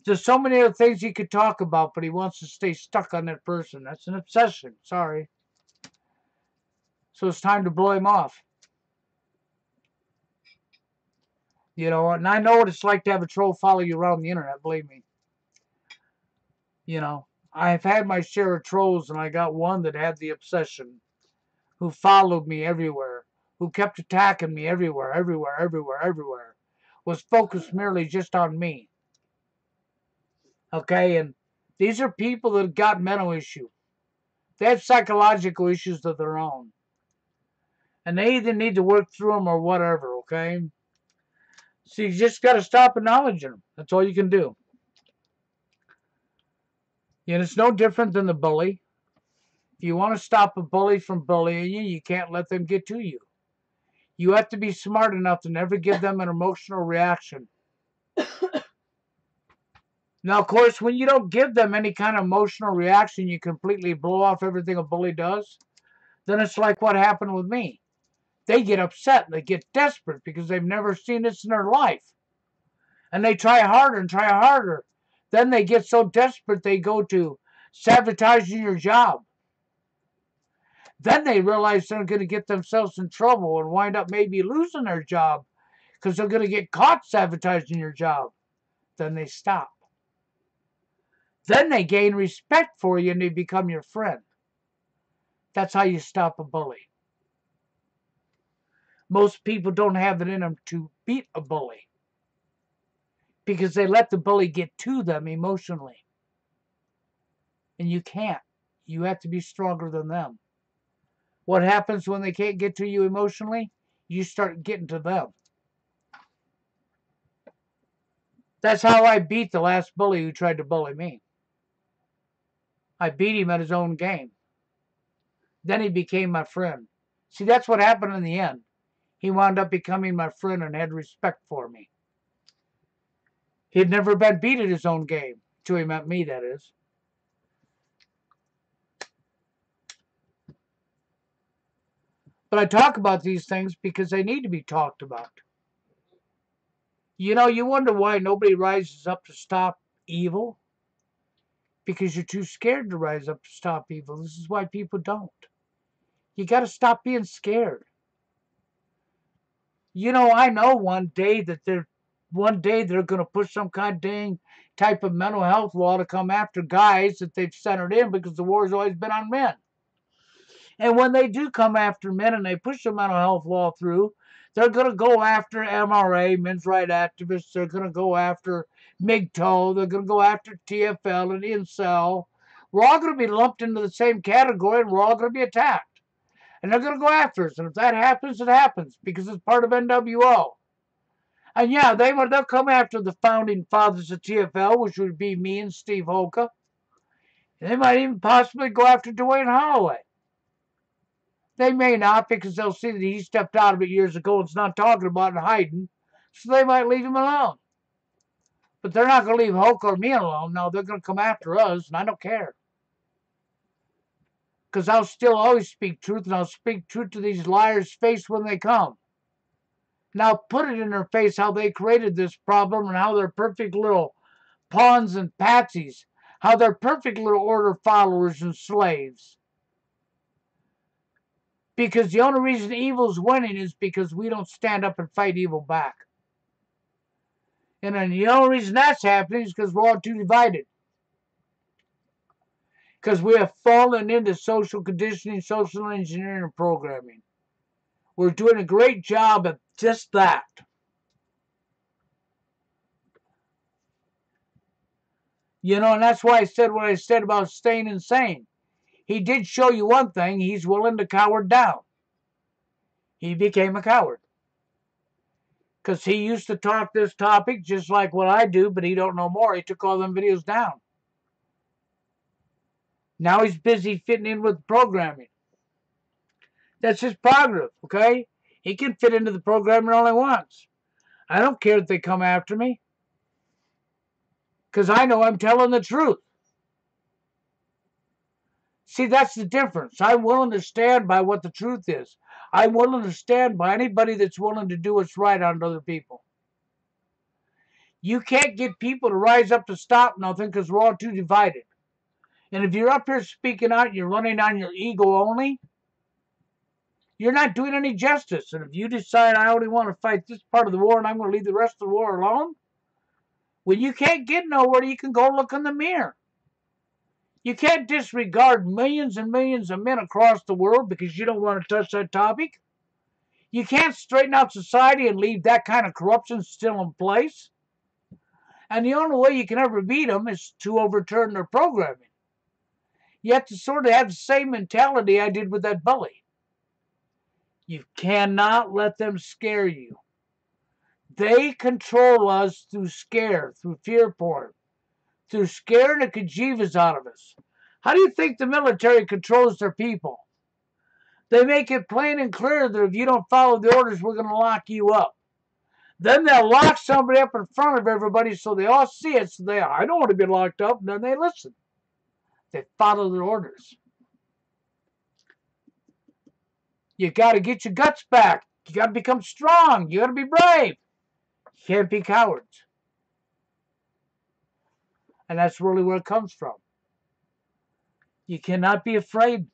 [SPEAKER 1] There's so many other things he could talk about, but he wants to stay stuck on that person. That's an obsession. Sorry. So it's time to blow him off. You know, and I know what it's like to have a troll follow you around the internet, believe me. You know, I've had my share of trolls, and I got one that had the obsession, who followed me everywhere, who kept attacking me everywhere, everywhere, was focused merely just on me. Okay, and these are people that have got mental issues. They have psychological issues of their own. And they either need to work through them or whatever, okay? So you just got to stop acknowledging them. That's all you can do. And it's no different than the bully. If you want to stop a bully from bullying you, you can't let them get to you. You have to be smart enough to never give them an emotional reaction. Now, of course, when you don't give them any kind of emotional reaction, you completely blow off everything a bully does, then it's like what happened with me. They get upset. They get desperate because they've never seen this in their life. And they try harder and try harder. Then they get so desperate they go to sabotaging your job. Then they realize they're going to get themselves in trouble and wind up maybe losing their job because they're going to get caught sabotaging your job. Then they stop. Then they gain respect for you and they become your friend. That's how you stop a bully. Most people don't have it in them to beat a bully because they let the bully get to them emotionally. And you can't. You have to be stronger than them. What happens when they can't get to you emotionally? You start getting to them. That's how I beat the last bully who tried to bully me. I beat him at his own game. Then he became my friend. See, that's what happened in the end. He wound up becoming my friend and had respect for me. He had never been beat at his own game, till he met me, that is. But I talk about these things because they need to be talked about. You know, you wonder why nobody rises up to stop evil? Because you're too scared to rise up to stop evil. This is why people don't. You got to stop being scared. You know, I know one day they're going to push some kind of dang type of mental health law to come after guys that they've centered in, because the war's always been on men. And when they do come after men and they push the mental health law through, they're going to go after MRA, men's rights activists. They're going to go after MGTOW. They're going to go after TFL and Incel. We're all going to be lumped into the same category, and we're all going to be attacked. And they're going to go after us. And if that happens, it happens, because it's part of NWO. And yeah, they'll come after the founding fathers of TFL, which would be me and Steve Hoka. And they might even possibly go after Dwayne Holloway. They may not, because they'll see that he stepped out of it years ago and is not talking about it and hiding. So they might leave him alone. But they're not going to leave Hoka or me alone. No, they're going to come after us, and I don't care. Because I'll still always speak truth, and I'll speak truth to these liars' face when they come. Now put it in their face how they created this problem and how they're perfect little pawns and patsies, how they're perfect little order followers and slaves. Because the only reason evil's winning is because we don't stand up and fight evil back. And then the only reason that's happening is because we're all too divided. Because we have fallen into social conditioning, social engineering, and programming. We're doing a great job at just that. You know, and that's why I said what I said about staying insane. He did show you one thing: he's willing to cower down. He became a coward. Because he used to talk this topic just like what I do, but he don't know more. He took all them videos down. Now he's busy fitting in with programming. That's his prerogative, okay? He can fit into the programming all he wants. I don't care if they come after me, because I know I'm telling the truth. See, that's the difference. I'm willing to stand by what the truth is. I'm willing to stand by anybody that's willing to do what's right on other people. You can't get people to rise up to stop nothing because we're all too divided. And if you're up here speaking out and you're running on your ego only, you're not doing any justice. And if you decide I only want to fight this part of the war and I'm going to leave the rest of the war alone, when you can't get nowhere, you can go look in the mirror. You can't disregard millions and millions of men across the world because you don't want to touch that topic. You can't straighten out society and leave that kind of corruption still in place. And the only way you can ever beat them is to overturn their programming. You have to sort of have the same mentality I did with that bully. You cannot let them scare you. They control us through scare, through fear porn, through scaring the kajivas out of us. How do you think the military controls their people? They make it plain and clear that if you don't follow the orders, we're going to lock you up. Then they'll lock somebody up in front of everybody so they all see it. So I don't want to be locked up. And then they listen. They follow their orders. You got to get your guts back. You got to become strong. You got to be brave. You can't be cowards. And that's really where it comes from. You cannot be afraid.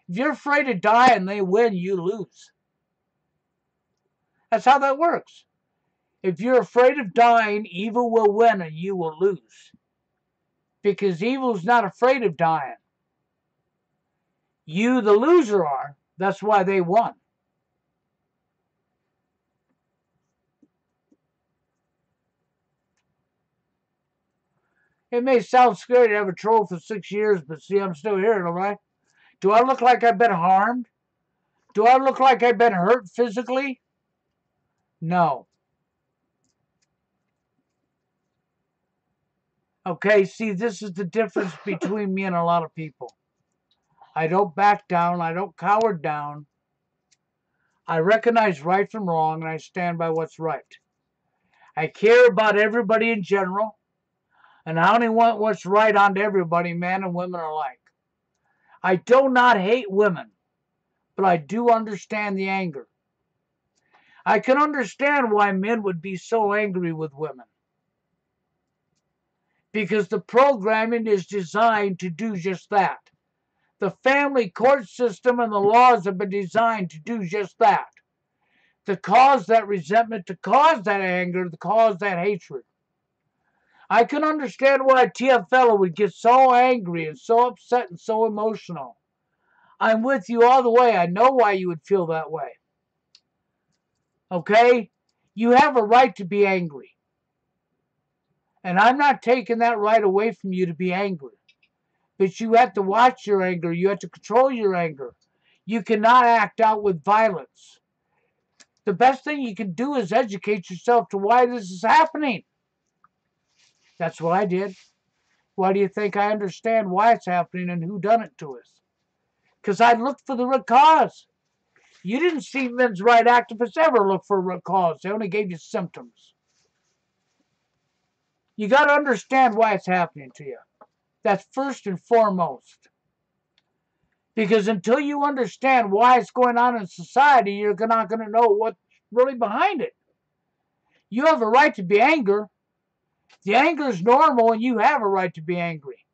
[SPEAKER 1] If you're afraid to die and they win, you lose. That's how that works. If you're afraid of dying, evil will win and you will lose. Because evil's not afraid of dying. You, the loser, are. That's why they won. It may sound scary to have a troll for 6 years, but see, I'm still here, all right? Do I look like I've been harmed? Do I look like I've been hurt physically? No. Okay, see, this is the difference between me and a lot of people. I don't back down. I don't cower down. I recognize right from wrong, and I stand by what's right. I care about everybody in general, and I only want what's right on to everybody, men and women alike. I do not hate women, but I do understand the anger. I can understand why men would be so angry with women. Because the programming is designed to do just that. The family court system and the laws have been designed to do just that. To cause that resentment, to cause that anger, to cause that hatred. I can understand why a TF fellow would get so angry and so upset and so emotional. I'm with you all the way. I know why you would feel that way. Okay? You have a right to be angry. And I'm not taking that right away from you to be angry. But you have to watch your anger. You have to control your anger. You cannot act out with violence. The best thing you can do is educate yourself to why this is happening. That's what I did. Why do you think I understand why it's happening and who done it to us? Because I looked for the root cause. You didn't see men's rights activists ever look for a root cause. They only gave you symptoms. You got to understand why it's happening to you. That's first and foremost. Because until you understand why it's going on in society, you're not going to know what's really behind it. You have a right to be angry. The anger is normal, and you have a right to be angry.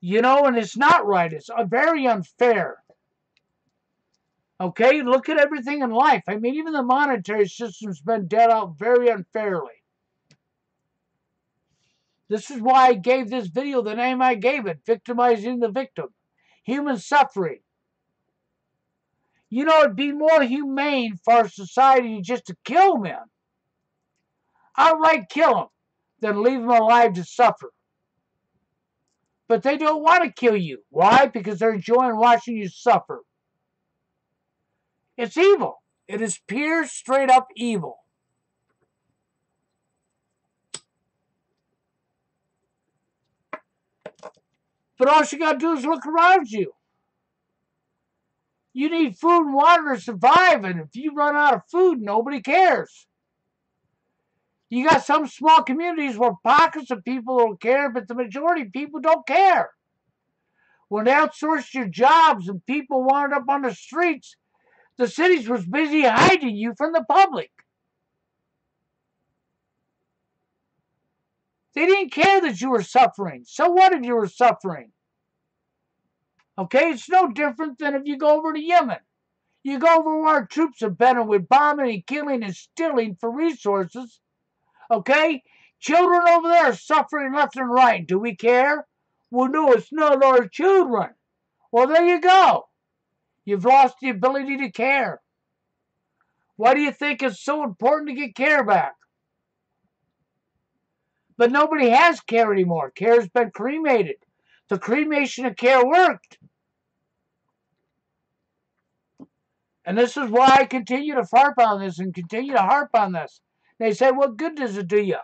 [SPEAKER 1] You know, and it's not right. It's very unfair. Okay, look at everything in life. I mean, even the monetary system's been dealt out very unfairly. This is why I gave this video the name I gave it, Victimizing the Victim. Human suffering. You know, it'd be more humane for our society just to kill men. Outright kill them than leave them alive to suffer. But they don't want to kill you. Why? Because they're enjoying watching you suffer. It's evil. It is pure, straight up evil. But all you got to do is look around you. You need food and water to survive, and if you run out of food, nobody cares. You got some small communities where pockets of people don't care, but the majority of people don't care. When they outsourced your jobs and people wound up on the streets, the cities was busy hiding you from the public. They didn't care that you were suffering. So what if you were suffering? Okay, it's no different than if you go over to Yemen. You go over where our troops have been with bombing and killing and stealing for resources. Okay? Children over there are suffering left and right. Do we care? Well, no, it's not our children. Well, there you go. You've lost the ability to care. Why do you think it's so important to get care back? But nobody has care anymore. Care's been cremated. The cremation of care worked. And this is why I continue to harp on this and continue to harp on this. They say, what good does it do you?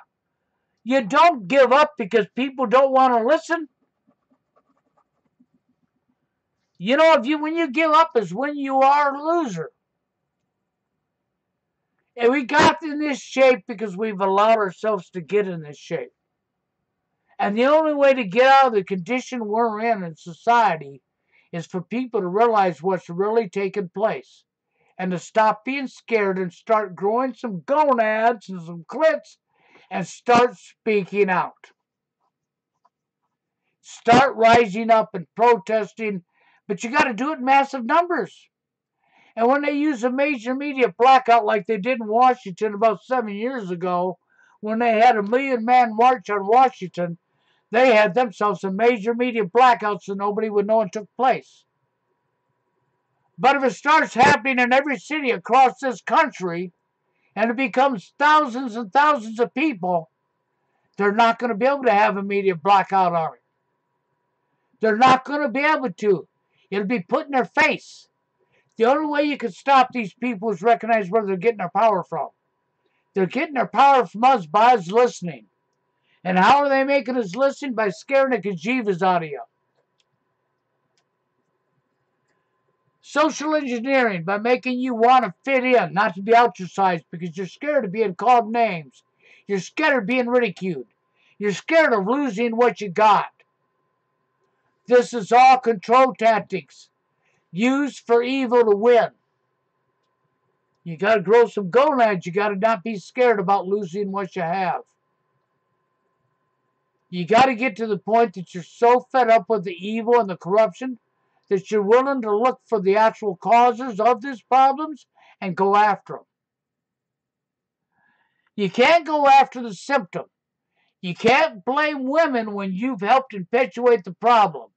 [SPEAKER 1] You don't give up because people don't want to listen. You know, when you give up is when you are a loser. And we got in this shape because we've allowed ourselves to get in this shape. And the only way to get out of the condition we're in society is for people to realize what's really taking place. And to stop being scared and start growing some gonads and some clits and start speaking out. Start rising up and protesting, but you got to do it in massive numbers. And when they use a major media blackout like they did in Washington about 7 years ago, when they had a 1,000,000-man march on Washington, they had themselves a major media blackout so nobody would know it took place. But if it starts happening in every city across this country, and it becomes thousands and thousands of people, they're not going to be able to have a media blackout on it. They're not going to be able to. It'll be put in their face. The only way you can stop these people is recognize where they're getting their power from. They're getting their power from us by us listening. And how are they making us listen? By scaring the kajivas out of you. Social engineering, by making you want to fit in, not to be ostracized because you're scared of being called names. You're scared of being ridiculed. You're scared of losing what you got. This is all control tactics used for evil to win. You got to grow some gonads. You got to not be scared about losing what you have. You got to get to the point that you're so fed up with the evil and the corruption that you're willing to look for the actual causes of these problems and go after them. You can't go after the symptom. You can't blame women when you've helped perpetuate the problem.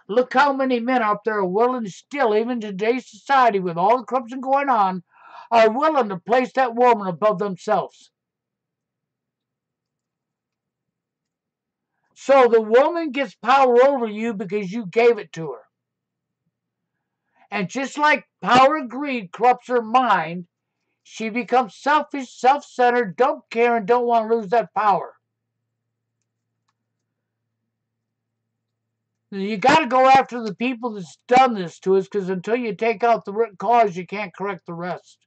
[SPEAKER 1] Look how many men out there are willing still, even in today's society with all the corruption going on, are willing to place that woman above themselves. So the woman gets power over you because you gave it to her. And just like power and greed corrupts her mind, she becomes selfish, self-centered, don't care, and don't want to lose that power. You got to go after the people that's done this to us, because until you take out the root cause, you can't correct the rest.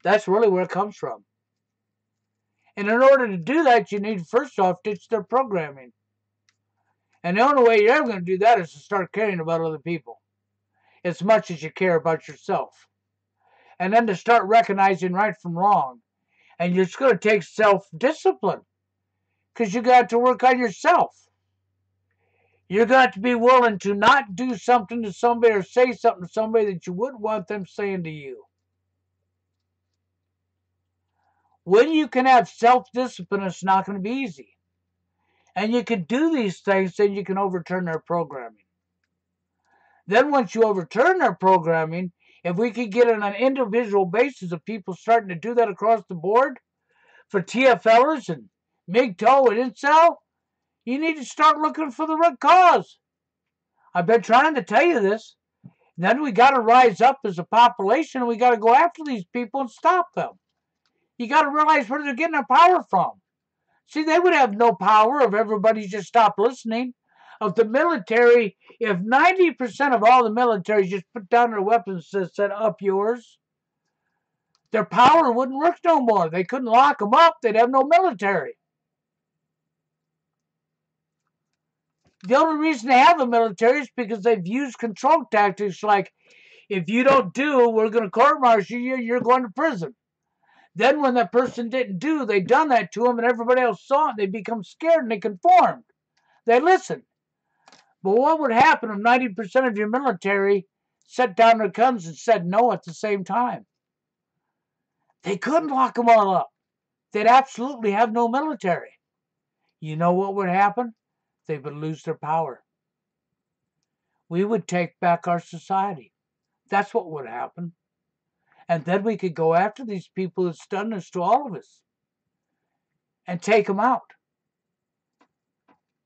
[SPEAKER 1] That's really where it comes from. And in order to do that, you need, first off, ditch their programming. And the only way you're ever going to do that is to start caring about other people as much as you care about yourself. And then to start recognizing right from wrong. And it's going to take self-discipline, because you got to work on yourself. You got to be willing to not do something to somebody or say something to somebody that you wouldn't want them saying to you. When you can have self-discipline, it's not going to be easy. And you can do these things, then you can overturn their programming. Then once you overturn their programming, if we could get on an individual basis of people starting to do that across the board, for TFLers and MGTOW and Incel, you need to start looking for the root cause. I've been trying to tell you this. Then we got to rise up as a population and we got to go after these people and stop them. You got to realize where they're getting their power from. See, they would have no power if everybody just stopped listening. If the military, if 90% of all the military just put down their weapons and said, up yours, their power wouldn't work no more. They couldn't lock them up. They'd have no military. The only reason they have a military is because they've used control tactics like, if you don't do, we're going to court-martial you, you're going to prison. Then when that person didn't do, they done that to them and everybody else saw it and they become scared and they conformed. They listened. But what would happen if 90% of your military set down their guns and said no at the same time? They couldn't lock them all up. They'd absolutely have no military. You know what would happen? They would lose their power. We would take back our society. That's what would happen. And then we could go after these people that's done this to all of us and take them out.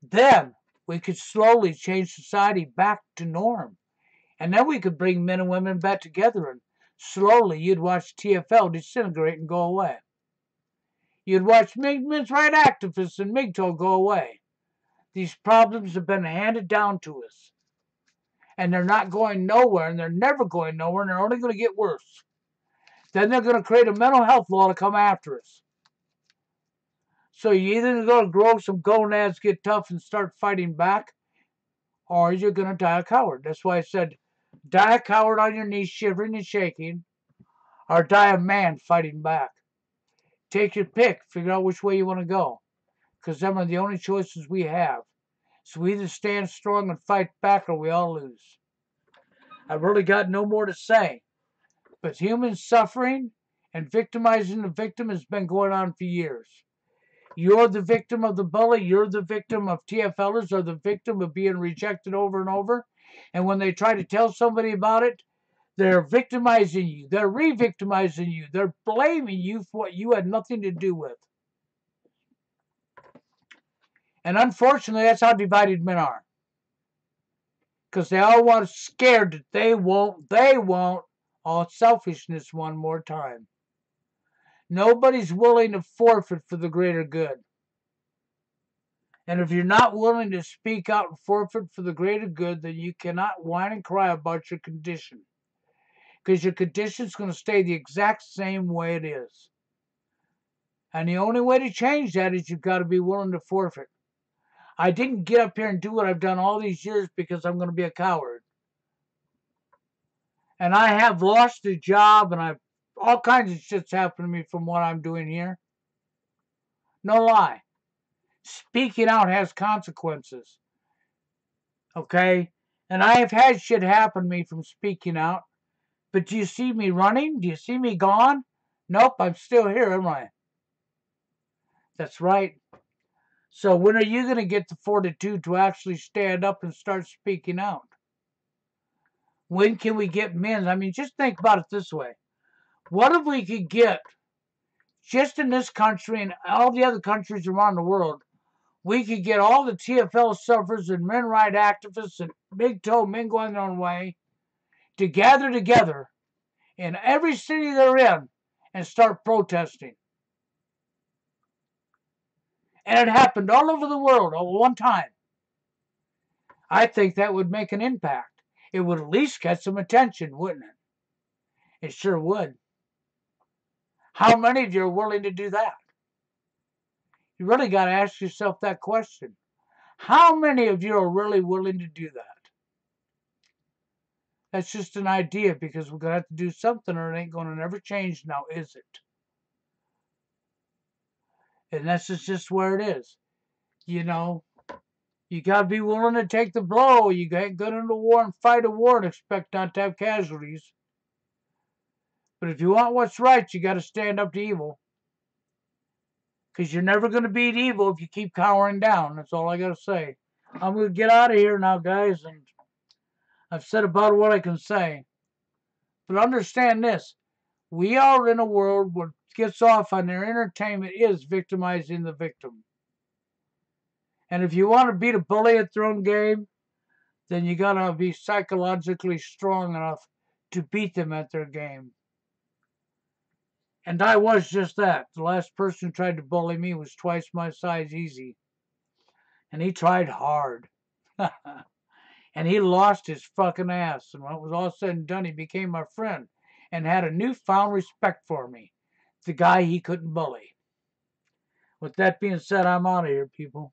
[SPEAKER 1] Then we could slowly change society back to norm. And then we could bring men and women back together and slowly you'd watch TFL disintegrate and go away. You'd watch men's rights activists and MGTOW go away. These problems have been handed down to us. And they're not going nowhere, and they're never going nowhere, and they're only going to get worse. Then they're going to create a mental health law to come after us. So you're either going to grow some gonads, get tough, and start fighting back, or you're going to die a coward. That's why I said, die a coward on your knees, shivering and shaking, or die a man fighting back. Take your pick. Figure out which way you want to go, because them are the only choices we have. So we either stand strong and fight back, or we all lose. I've really got no more to say. But human suffering and victimizing the victim has been going on for years. You're the victim of the bully. You're the victim of TFLers, or the victim of being rejected over and over. And when they try to tell somebody about it, they're victimizing you. They're re-victimizing you. They're blaming you for what you had nothing to do with. And unfortunately, that's how divided men are. Because they all want scared that they won't. All selfishness one more time. Nobody's willing to forfeit for the greater good. And if you're not willing to speak out and forfeit for the greater good, then you cannot whine and cry about your condition. Because your condition's going to stay the exact same way it is. And the only way to change that is you've got to be willing to forfeit. I didn't get up here and do what I've done all these years because I'm going to be a coward. And I have lost a job, and all kinds of shit's happened to me from what I'm doing here. No lie. Speaking out has consequences. Okay? And I have had shit happen to me from speaking out. But do you see me running? Do you see me gone? Nope, I'm still here, am I? That's right. So when are you going to get the fortitude to actually stand up and start speaking out? When can we get men? I mean, just think about it this way. What if we could get, just in this country and all the other countries around the world, we could get all the TFL sufferers and men right activists and big toe men going their own way to gather together in every city they're in and start protesting. And it happened all over the world at one time. I think that would make an impact. It would at least get some attention, wouldn't it? It sure would. How many of you are willing to do that? You really got to ask yourself that question. How many of you are really willing to do that? That's just an idea, because we're going to have to do something or it ain't going to never change now, is it? And that's just where it is. You know, you got to be willing to take the blow. You can't go into war and fight a war and expect not to have casualties. But if you want what's right, you got to stand up to evil. Because you're never going to beat evil if you keep cowering down. That's all I got to say. I'm going to get out of here now, guys. And I've said about what I can say. But understand this. We are in a world where gets off on their entertainment is victimizing the victim. And if you want to beat a bully at their own game, then you got to be psychologically strong enough to beat them at their game. And I was just that. The last person who tried to bully me was twice my size easy. And he tried hard. And he lost his fucking ass. And when it was all said and done, he became my friend and had a newfound respect for me. The guy he couldn't bully. With that being said, I'm out of here, people.